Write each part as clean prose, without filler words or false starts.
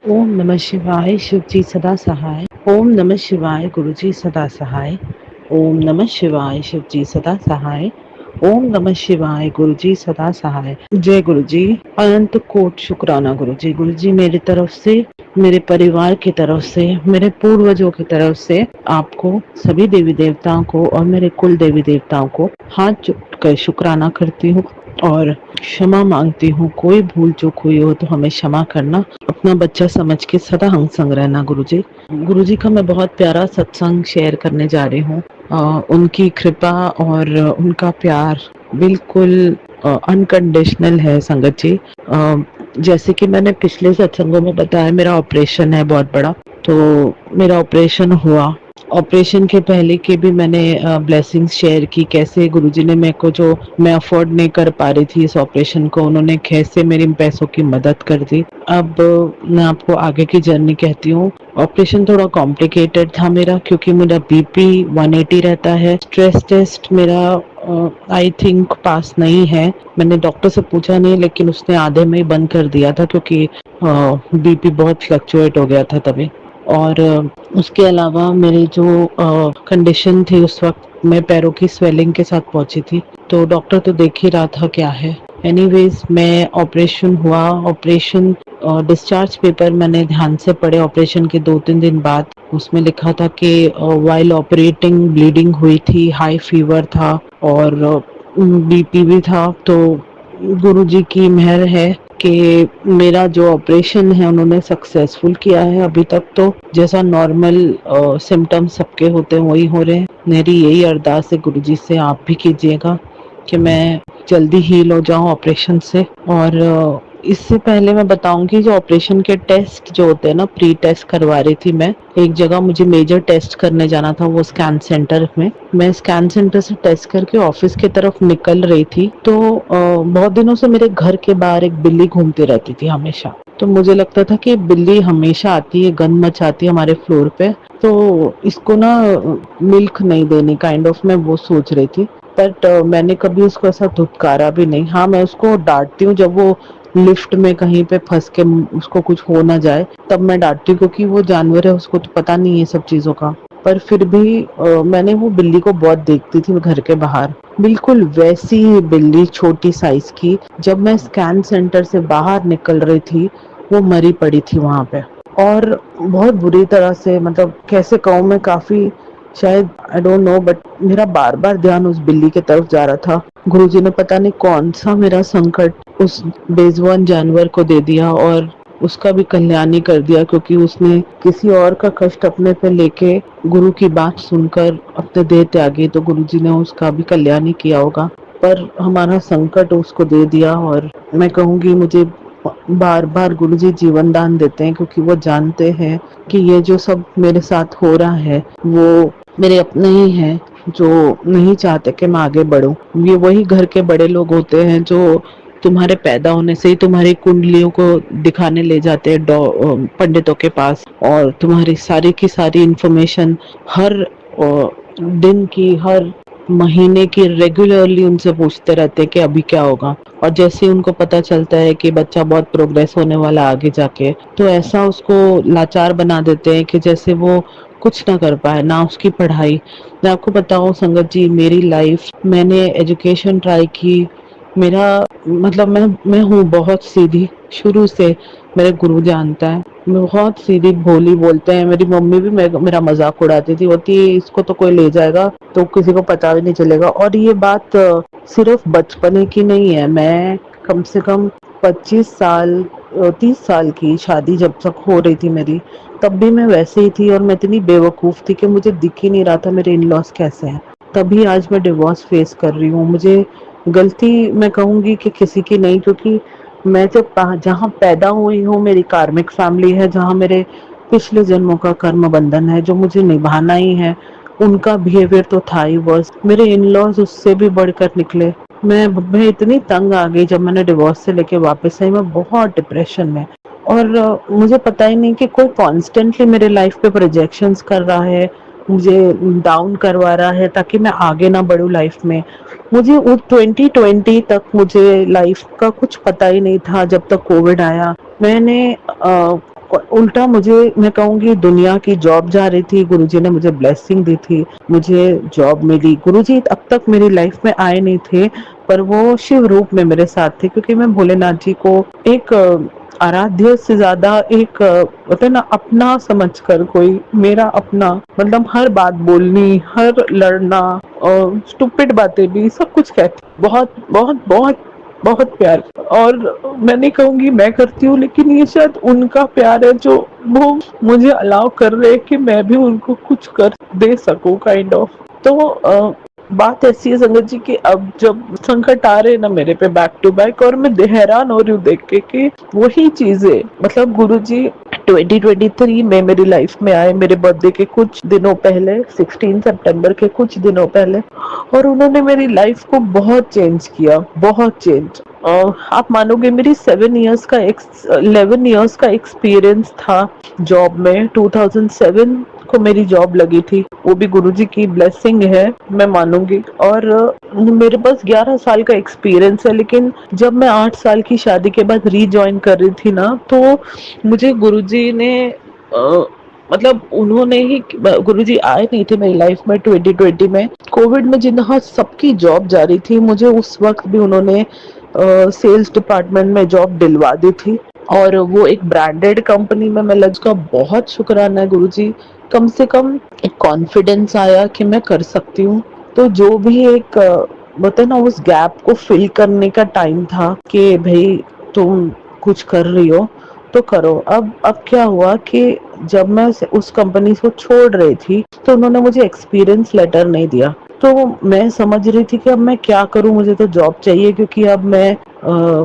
ओम नमः शिवाय शिव जी सदा सहाय। ओम नमः शिवाय गुरु जी सदा सहाय। ओम नमः शिवाय शिव जी सदा सहाय। ओम नमः शिवाय गुरु जी सदा सहाय। जय गुरु जी। अनंत कोट शुक्राना गुरु जी। गुरु जी मेरी तरफ से, मेरे परिवार की तरफ से, मेरे पूर्वजों की तरफ से आपको, सभी देवी देवताओं को और मेरे कुल देवी देवताओं को हाथ जोड़कर शुक्राना करती हूँ और क्षमा मांगती हूँ। कोई भूल चूक हुई हो तो हमें क्षमा करना। अपना बच्चा समझ के सदा हम संग रहना गुरुजी। गुरुजी का मैं बहुत प्यारा सत्संग शेयर करने जा रही हूँ। उनकी कृपा और उनका प्यार बिल्कुल अनकंडीशनल है संगत जी। जैसे कि मैंने पिछले सत्संगों में बताया, मेरा ऑपरेशन है बहुत बड़ा। तो मेरा ऑपरेशन हुआ, ऑपरेशन के पहले के भी मैंने ब्लेसिंग्स शेयर की, कैसे गुरुजी ने मेरे को, जो मैं अफोर्ड नहीं कर पा रही थी इस ऑपरेशन को, उन्होंने कैसे मेरी पैसों की मदद कर दी। अब मैं आपको आगे की जर्नी कहती हूँ। ऑपरेशन थोड़ा कॉम्प्लिकेटेड था मेरा, क्योंकि मेरा बीपी 180 रहता है। स्ट्रेस टेस्ट मेरा आई थिंक पास नहीं है। मैंने डॉक्टर से पूछा नहीं, लेकिन उसने आधे में ही बंद कर दिया था, क्योंकि बीपी बहुत फ्लक्चुएट हो गया था तभी। और उसके अलावा मेरी जो कंडीशन थी उस वक्त, मैं पैरों की स्वेलिंग के साथ पहुंची थी। तो डॉक्टर तो देख ही रहा था क्या है। एनीवेज, मैं ऑपरेशन हुआ। ऑपरेशन डिस्चार्ज पेपर मैंने ध्यान से पढ़े ऑपरेशन के 2-3 दिन बाद। उसमें लिखा था कि वाइल ऑपरेटिंग ब्लीडिंग हुई थी, हाई फीवर था और बीपी भी था। तो गुरुजी की मेहर है कि मेरा जो ऑपरेशन है उन्होंने सक्सेसफुल किया है अभी तक। तो जैसा नॉर्मल सिम्टम्स सबके होते हैं वही हो रहे हैं। मेरी यही अरदास है गुरुजी से, आप भी कीजिएगा कि मैं जल्दी हील हो जाऊं ऑपरेशन से। और इससे पहले मैं बताऊंगी, जो ऑपरेशन के टेस्ट जो होते हैं ना, प्री टेस्ट करवा रही थी मैं। एक जगह मुझे मेजर टेस्ट करने जाना था, वो स्कैन सेंटर में। मैं स्कैन सेंटर से टेस्ट करके ऑफिस की तरफ निकल रही थी, तो बहुत दिनों से मेरे घर के बाहर एक बिल्ली घूमती रहती थी हमेशा। तो मुझे लगता था कि बिल्ली हमेशा आती है, गंद मचाती है हमारे फ्लोर पे, तो इसको ना मिल्क नहीं देनी, काइंड ऑफ, मैं वो सोच रही थी। बट मैंने कभी उसको ऐसा धुतकारा भी नहीं। हाँ, मैं उसको डांटती हूँ जब वो लिफ्ट में कहीं पे फंस के उसको कुछ हो ना जाए, तब मैं डांटती हूँ, क्योंकि वो जानवर है, उसको तो पता नहीं है सब चीजों का। पर फिर भी मैंने वो बिल्ली को बहुत देखती थी घर के बाहर। बिल्कुल वैसी ही बिल्ली, छोटी साइज की। जब मैं स्कैन सेंटर से बाहर निकल रही थी, वो मरी पड़ी थी वहां पे। और बहुत बुरी तरह से, मतलब कैसे कहूँ मैं, काफी, शायद आई डोंट नो, बट मेरा बार बार ध्यान उस बिल्ली की तरफ जा रहा था। गुरुजी ने पता नहीं कौन सा मेरा संकट उस बेजुबान जानवर को दे दिया और उसका भी कल्याण ही कर दिया, क्योंकि उसने किसी और का कष्ट अपने पे लेके गुरु की बात सुनकर अपने देह त्यागी, तो गुरुजी ने उसका भी कल्याण ही किया होगा। पर हमारा संकट उसको दे दिया। और मैं कहूँगी, मुझे बार बार गुरुजी जीवन दान देते हैं, क्योंकि वो जानते हैं कि ये जो सब मेरे साथ हो रहा है वो मेरे अपने ही हैं, जो नहीं चाहते कि मैं आगे बढ़ूं। ये वही घर के बड़े लोग होते हैं जो तुम्हारे पैदा होने से ही तुम्हारी कुंडलियों को दिखाने ले जाते हैं पंडितों के पास, और तुम्हारी सारी की सारी इंफॉर्मेशन हर दिन की, हर महीने की रेगुलरली उनसे पूछते रहते हैं कि अभी क्या होगा। और जैसे ही उनको पता चलता है कि बच्चा बहुत प्रोग्रेस होने वाला आगे जाके, तो ऐसा उसको लाचार बना देते हैं कि जैसे वो कुछ ना कर पाए, ना उसकी पढ़ाई। मैं आपको बताऊं संगत जी, मेरी लाइफ, मैंने एजुकेशन ट्राई की। मेरा मतलब, मैं हूँ बहुत सीधी शुरू से। मेरे गुरु जानता है, मैं बहुत सीधी भोली। बोलते हैं, मेरी मम्मी भी मेरा मजाक उड़ाती थी, होती इसको तो कोई ले जाएगा तो किसी को पता भी नहीं चलेगा। और ये बात सिर्फ बचपने की नहीं है। मैं कम से कम 25 साल, 30 साल की शादी जब तक हो रही थी मेरी, तब भी मैं वैसे ही थी। और मैं इतनी बेवकूफ थी कि मुझे दिख ही नहीं रहा था मेरे इन लॉस कैसे हैं। तभी आज मैं डिवोर्स फेस कर रही हूँ। मुझे गलती, मैं कहूँगी कि किसी की नहीं, क्योंकि मैं जब जहाँ पैदा हुई हूँ, मेरी कार्मिक फैमिली है, जहाँ मेरे पिछले जन्मों का कर्म बंधन है जो मुझे निभाना ही है। उनका बिहेवियर तो था ही वर्स, मेरे इन लॉज उससे भी बढ़कर निकले। मैं इतनी तंग आ गई जब मैंने डिवोर्स से लेके वापस आई। मैं बहुत डिप्रेशन में, और मुझे पता ही नहीं कि कोई कॉन्स्टेंटली मेरे लाइफ पे प्रोजेक्शंस कर रहा है, मुझे डाउन करवा रहा है ताकि मैं आगे ना बढ़ूं लाइफ में। मुझे उस 2020 तक मुझे लाइफ का कुछ पता ही नहीं था, जब तक कोविड आया। मैंने उल्टा मुझे, मैं कहूँगी, दुनिया की जॉब जा रही थी, गुरुजी ने मुझे ब्लेसिंग दी थी, मुझे जॉब मिली। गुरुजी अब तक मेरी लाइफ में आए नहीं थे, पर वो शिव रूप में मेरे साथ थे, क्योंकि मैं भोलेनाथ जी को एक आराध्य से ज्यादा एक होता है ना, अपना समझकर, कोई मेरा अपना, मतलब हर बात बोलनी, हर लड़ना और स्टूपिड बातें भी सब कुछ कहती, बहुत बहुत बहुत बहुत प्यार। और मैं नहीं कहूंगी मैं करती हूँ, लेकिन ये शायद उनका प्यार है जो वो मुझे अलाउ कर रहे हैं कि मैं भी उनको कुछ कर दे सकूं, काइंड ऑफ। तो बात ऐसी है संगत जी कि अब जब संकट आ रहे हैं ना मेरे पे बैक टू बैक, और मैं हैरान हो रही हूँ देख के कि वही चीजें, मतलब गुरुजी 2023 में मेरी लाइफ में आए, मेरे बर्थडे के कुछ दिनों पहले, 16 सितंबर के कुछ दिनों पहले, और उन्होंने मेरी लाइफ को बहुत चेंज किया, बहुत चेंज। आप मानोगे, मेरी 11 इयर्स का एक्सपीरियंस था जॉब में। 2007 को मेरी जॉब लगी थी, वो भी गुरुजी की ब्लेसिंग है, मैं मानूंगी। और मेरे पास 11 साल का एक्सपीरियंस है, लेकिन जब मैं 8 साल की शादी के बाद रीजॉइन कर रही थी ना, तो मुझे गुरुजी ने मतलब उन्होंने ही, गुरुजी आए नहीं थे मेरी लाइफ में 2020 में, कोविड में जिन्हा सबकी जॉब जा रही थी, मुझे उस वक्त भी उन्होंने सेल्स डिपार्टमेंट में जॉब दिलवा दी थी। और वो एक ब्रांडेड कंपनी में मैं लग का बहुत शुक्राना है गुरुजी। कम से कम एक कॉन्फिडेंस आया कि मैं कर सकती हूँ। तो जो भी एक बोलते ना, उस गैप को फिल करने का टाइम था कि भाई तुम कुछ कर रही हो तो करो। अब क्या हुआ कि जब मैं उस कंपनी को छोड़ रही थी, तो उन्होंने मुझे एक्सपीरियंस लेटर नहीं दिया। तो मैं समझ रही थी कि अब मैं क्या करूं, मुझे तो जॉब चाहिए, क्योंकि अब मैं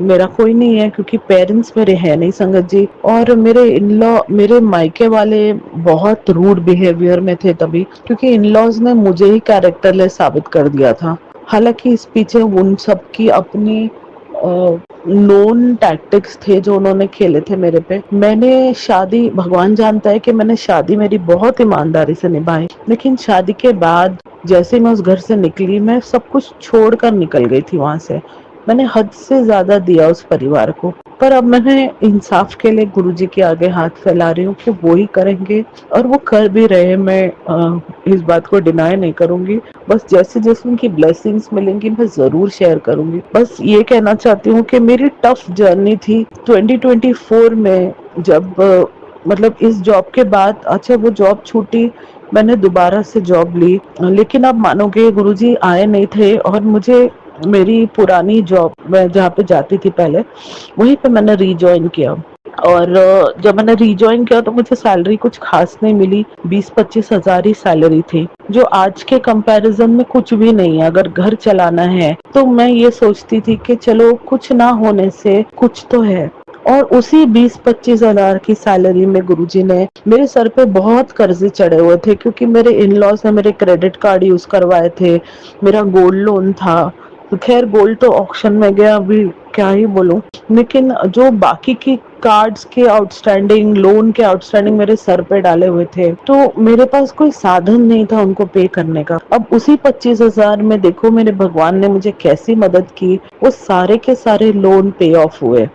मेरा कोई नहीं है, क्योंकि पेरेंट्स मेरे हैं नहीं संगत जी। और मेरे इन लॉ, मेरे मायके वाले बहुत रूड बिहेवियर में थे तभी, क्योंकि इन लॉज ने मुझे ही कैरेक्टरलेस साबित कर दिया था। हालांकि इस पीछे उन सब की अपनी नोन टैक्टिक्स थे जो उन्होंने खेले थे मेरे पे। मैंने शादी, भगवान जानता है कि मैंने शादी मेरी बहुत ईमानदारी से निभाई, लेकिन शादी के बाद जैसे मैं उस घर से निकली, मैं सब कुछ छोड़कर निकल गई थी वहां से। मैंने हद से ज्यादा दिया उस परिवार को। पर अब मैंने इंसाफ के लिए गुरुजी के आगे हाथ फैला रही हूँ कि वो ही करेंगे, और वो कर भी रहे। मैं इस बात को डिनाई नहीं करूंगी। बस जैसे जैसे उनकी ब्लेसिंग्स मिलेंगी मैं जरूर शेयर करूंगी। बस ये कहना चाहती हूँ कि मेरी टफ जर्नी थी 2024 में, जब मतलब इस जॉब के बाद, अच्छा वो जॉब छूटी, मैंने दोबारा से जॉब ली, लेकिन आप मानोगे गुरुजी आए नहीं थे, और मुझे मेरी पुरानी जॉब, मैं जहाँ पे जाती थी पहले, वहीं पे मैंने रीजॉइन किया। और जब मैंने रीजॉइन किया तो मुझे सैलरी कुछ खास नहीं मिली, 20-25 हजार ही सैलरी थी, जो आज के कंपैरिजन में कुछ भी नहीं है। अगर घर चलाना है तो मैं ये सोचती थी कि चलो कुछ ना होने से कुछ तो है। और उसी 20-25 हजार की सैलरी में गुरुजी ने, मेरे सर पे बहुत कर्जे चढ़े हुए थे, क्योंकि मेरे इन लॉज ने मेरे क्रेडिट कार्ड यूज करवाए थे, मेरा गोल्ड लोन था। तो खैर गोल्ड तो ऑक्शन में गया, अभी क्या ही बोलूं, लेकिन जो बाकी की कार्ड्स के आउटस्टैंडिंग, लोन के आउटस्टैंडिंग मेरे सर पे डाले हुए थे, तो मेरे पास कोई साधन नहीं था उनको पे करने का। अब उसी 25 हजार में देखो मेरे भगवान ने मुझे कैसी मदद की, वो सारे के सारे लोन पे ऑफ हुए।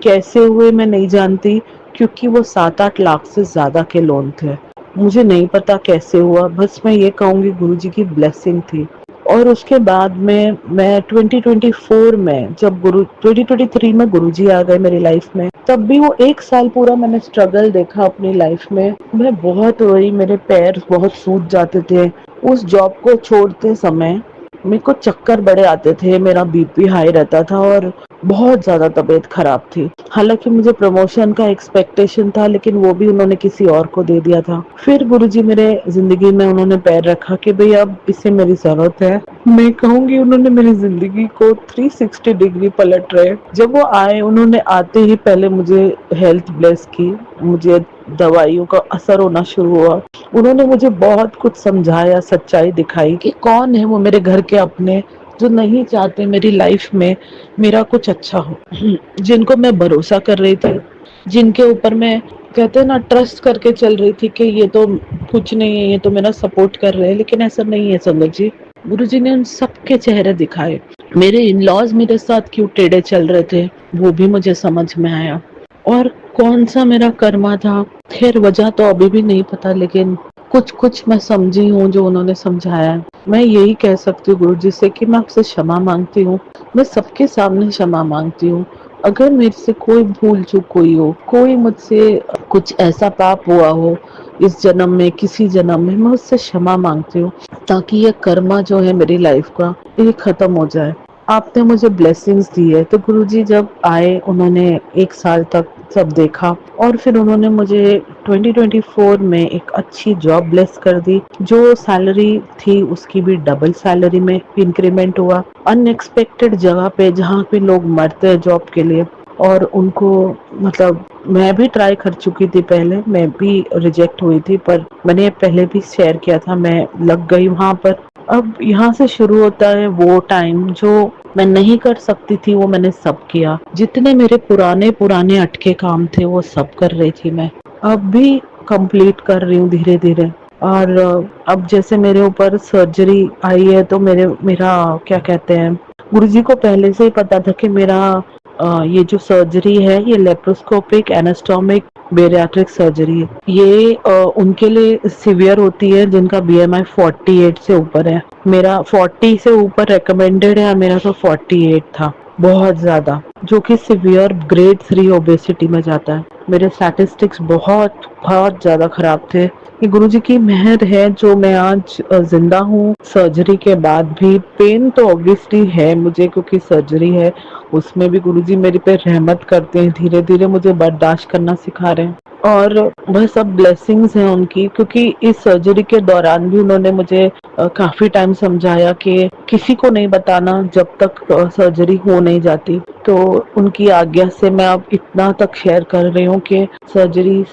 कैसे हुए मैं नहीं जानती, क्योंकि वो 7-8 लाख से ज्यादा के लोन थे। मुझे नहीं पता कैसे हुआ, बस मैं ये कहूंगी गुरुजी की ब्लेसिंग थी। और उसके बाद में मैं 2024 में, जब 2023 में गुरुजी आ गए मेरी लाइफ में, तब भी वो 1 साल पूरा मैंने स्ट्रगल देखा अपनी लाइफ में। मैं बहुत रोई, मेरे पैर बहुत सूज जाते थे उस जॉब को छोड़ते समय। मेरे को चक्कर बड़े आते थे, मेरा बीपी हाई रहता था, और बहुत ज्यादा तबीयत खराब थी। हालांकि मुझे प्रमोशन का एक्सपेक्टेशन था, लेकिन वो भी उन्होंने किसी और को दे दिया था। फिर गुरुजी मेरे जिंदगी में उन्होंने पैर रखा कि भाई अब इसे मेरी जरूरत है। मैं कहूंगी उन्होंने मेरी जिंदगी को 360 डिग्री पलट रहे। जब वो आए, उन्होंने आते ही पहले मुझे हेल्थ ब्लेस की, मुझे दवाइयों का असर होना शुरू हुआ। उन्होंने मुझे बहुत कुछ समझाया, सच्चाई दिखाई कि कौन है वो मेरे घर के अपने जो नहीं चाहते मेरी लाइफ में मेरा कुछ अच्छा हो, जिनको मैं भरोसा कर रही थी, जिनके ऊपर मैं, कहते हैं ना, ट्रस्ट करके चल रही थी कि ये तो कुछ नहीं है, ये तो मेरा सपोर्ट कर रहे हैं। लेकिन ऐसा नहीं है संगत जी। गुरुजी ने उन सबके चेहरे दिखाए। मेरे इन लॉज मेरे साथ क्यों टेढ़े चल रहे थे वो भी मुझे समझ में आया। और कौन सा मेरा कर्मा था, खैर वजह तो अभी भी नहीं पता, लेकिन कुछ कुछ मैं समझी हूँ जो उन्होंने समझाया है। मैं यही कह सकती हूँ गुरु जी से कि मैं आपसे क्षमा मांगती हूँ। मैं सबके सामने क्षमा मांगती हूँ। अगर मेरे से कोई भूल चूक हुई हो, कोई मुझसे कुछ ऐसा पाप हुआ हो इस जन्म में, किसी जन्म में, मैं उससे क्षमा मांगती हूँ, ताकि ये कर्मा जो है मेरी लाइफ का, ये खत्म हो जाए। आपने मुझे ब्लेसिंग्स दी है, तो गुरुजी जब आए उन्होंने 1 साल तक सब देखा, और फिर उन्होंने मुझे 2024 में एक अच्छी जॉब ब्लेस कर दी। जो सैलरी थी उसकी भी डबल सैलरी में इंक्रीमेंट हुआ, अनएक्सपेक्टेड जगह पे जहाँ पे लोग मरते हैं जॉब के लिए, और उनको, मतलब मैं भी ट्राई कर चुकी थी पहले, मैं भी रिजेक्ट हुई थी, पर मैंने पहले भी शेयर किया था, मैं लग गई वहां पर। अब यहाँ से शुरू होता है वो टाइम जो मैं नहीं कर सकती थी, वो मैंने सब किया। जितने मेरे पुराने पुराने अटके काम थे वो सब कर रही थी मैं, अब भी कंप्लीट कर रही हूँ धीरे धीरे। और अब जैसे मेरे ऊपर सर्जरी आई है, तो मेरा क्या कहते हैं, गुरुजी को पहले से ही पता था कि मेरा ये जो सर्जरी है ये लेप्रोस्कोपिक एनास्टोमिक बेरियाट्रिक सर्जरी है। ये उनके लिए सिवियर होती है जिनका बीएमआई 48 से ऊपर है। मेरा 40 से ऊपर रिकमेंडेड है, मेरा तो 48 था, बहुत ज्यादा, जो कि सिवियर ग्रेड 3 ओबेसिटी में जाता है। मेरे स्टैटिस्टिक्स बहुत बहुत ज्यादा खराब थे। ये गुरुजी की मेहर है जो मैं आज जिंदा हूँ सर्जरी के बाद भी। पेन तो ऑब्वियसली है मुझे, क्योंकि सर्जरी है, उसमें भी गुरुजी मेरे पे रहमत करते हैं, धीरे धीरे मुझे बर्दाश्त करना सिखा रहे हैं। और वह सब ब्लेसिंग्स हैं उनकी, क्योंकि इस सर्जरी के दौरान भी उन्होंने मुझे काफी टाइम समझाया कि किसी को नहीं बताना जब तक सर्जरी हो नहीं जाती। तो उनकी आज्ञा से मैं अब इतना तक शेयर कर रही हूँ कि सर्जरी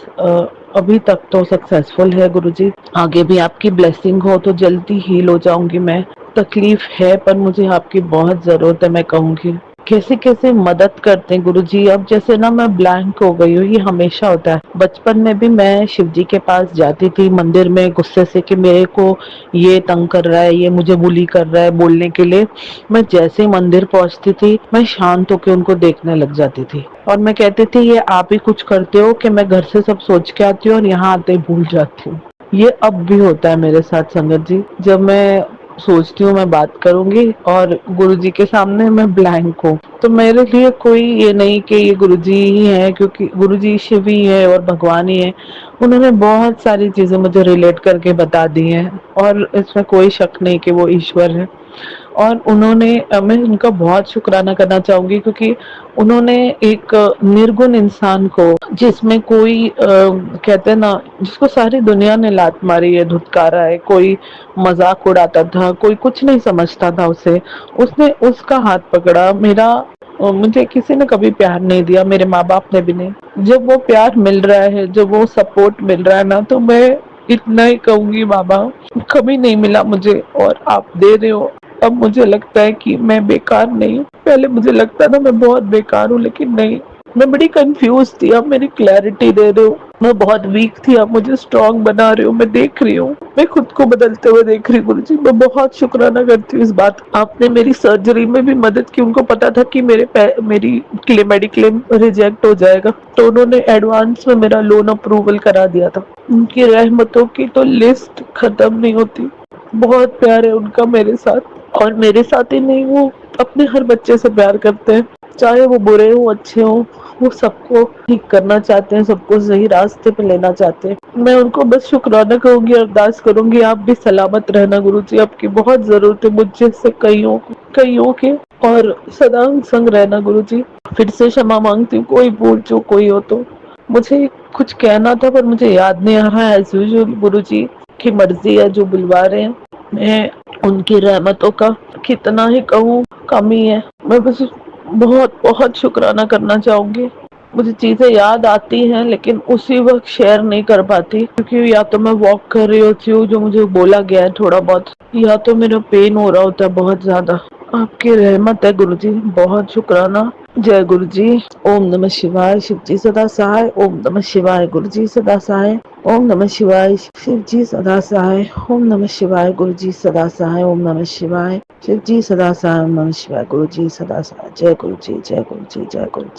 अभी तक तो सक्सेसफुल है गुरुजी। आगे भी आपकी ब्लेसिंग हो तो जल्दी हील हो जाऊंगी मैं। तकलीफ है पर मुझे आपकी बहुत जरूरत है, मैं कहूँगी। कैसे कैसे मदद करते हैं गुरुजी। अब जैसे ना मैं ब्लैंक हो गई हूँ, ये हमेशा होता है। बचपन में भी मैं शिव जी के पास जाती थी मंदिर में गुस्से से कि मेरे को ये तंग कर रहा है, ये मुझे बुली कर रहा है बोलने के लिए। मैं जैसे ही मंदिर पहुंचती थी मैं शांत होकर उनको देखने लग जाती थी, और मैं कहती थी ये आप ही कुछ करते हो कि मैं घर से सब सोच के आती हूँ और यहाँ आते ही भूल जाती हूँ। ये अब भी होता है मेरे साथ संगत जी। जब मैं सोचती हूँ मैं बात करूंगी और गुरुजी के सामने मैं ब्लैंक हूँ, तो मेरे लिए कोई ये नहीं कि ये गुरुजी ही है, क्योंकि गुरुजी शिव ही है और भगवान ही है। उन्होंने बहुत सारी चीजें मुझे रिलेट करके बता दी हैं, और इसमें कोई शक नहीं कि वो ईश्वर है। और उन्होंने मैं उनका बहुत शुक्राना करना चाहूंगी, क्योंकि उन्होंने एक निर्गुण इंसान को, जिसमें कोई कहते हैं ना, जिसको सारी दुनिया ने लात मारी है, धुतकारा है, कोई मजाक उड़ाता था, कोई कुछ नहीं समझता था उसे, उसने उसका हाथ पकड़ा। मुझे किसी ने कभी प्यार नहीं दिया, मेरे माँ बाप ने भी नहीं। जब वो प्यार मिल रहा है, जब वो सपोर्ट मिल रहा है ना, तो मैं इतना ही कहूंगी, बाबा कभी नहीं मिला मुझे और आप दे रहे हो। अब मुझे लगता है कि मैं बेकार नहीं हूँ। पहले मुझे लगता था मैं बहुत बेकार हूँ, लेकिन नहीं, मैं बड़ी कंफ्यूज थी, अब मेरी क्लैरिटी दे रहे हो। मैं बहुत वीक थी, अब मुझे स्ट्रांग बना रहे हो, मैं देख रही हूँ, मैं खुद को बदलते हुए देख रही हूँ। गुरुजी मैं बहुत शुक्राना करती हूँ इस बात का। आपने मेरी सर्जरी में भी मदद की। उनको पता था कि मेरी मेडिक्लेम रिजेक्ट हो जाएगा, तो उन्होंने एडवांस में मेरा लोन अप्रूवल करा दिया था। उनकी रहमतों की तो लिस्ट खत्म नहीं होती। बहुत प्यार है उनका मेरे साथ, और मेरे साथ ही नहीं, वो अपने हर बच्चे से प्यार करते हैं, चाहे वो बुरे हो अच्छे हो, वो सबको ठीक करना चाहते हैं, सबको सही रास्ते पे लेना चाहते हैं। मैं उनको बस शुक्राना करूंगी, अरदास करूंगी, आप भी सलामत रहना गुरुजी। आपकी बहुत जरूरत है मुझ जैसे कईयों के, और सदा संग रहना गुरुजी। फिर से क्षमा मांगती हूँ कोई भूल चूक कोई हो तो। मुझे कुछ कहना था पर मुझे याद नहीं आ रहा है। एज यूजुअल गुरुजी की मर्जी है, जो बुलवा रहे हैं। मैं उनकी रहमतों का कितना ही कहूँ, कमी है। मैं बस बहुत बहुत शुक्राना करना चाहूंगी। मुझे चीजें याद आती हैं लेकिन उसी वक्त शेयर नहीं कर पाती, क्योंकि या तो मैं वॉक कर रही होती हूँ, जो मुझे बोला गया है थोड़ा बहुत, या तो मेरा पेन हो रहा होता है बहुत ज्यादा। आपकी रहमत है गुरुजी, बहुत शुक्राना। जय गुरुजी। ओम नमः शिवाय। शिव जी सदा सहाय। ओम नमः शिवाय। गुरुजी सदा सहाय। ओम नमः शिवाय। शिव जी सदा सहाय। ओम नमः शिवाय। गुरुजी सदा सहाय। ओम नमः शिवाय। शिव जी सदा सहाय। ओम नमः शिवाय। गुरुजी सदा सहाय। जय गुरुजी, जय गुरुजी, जय गुरुजी।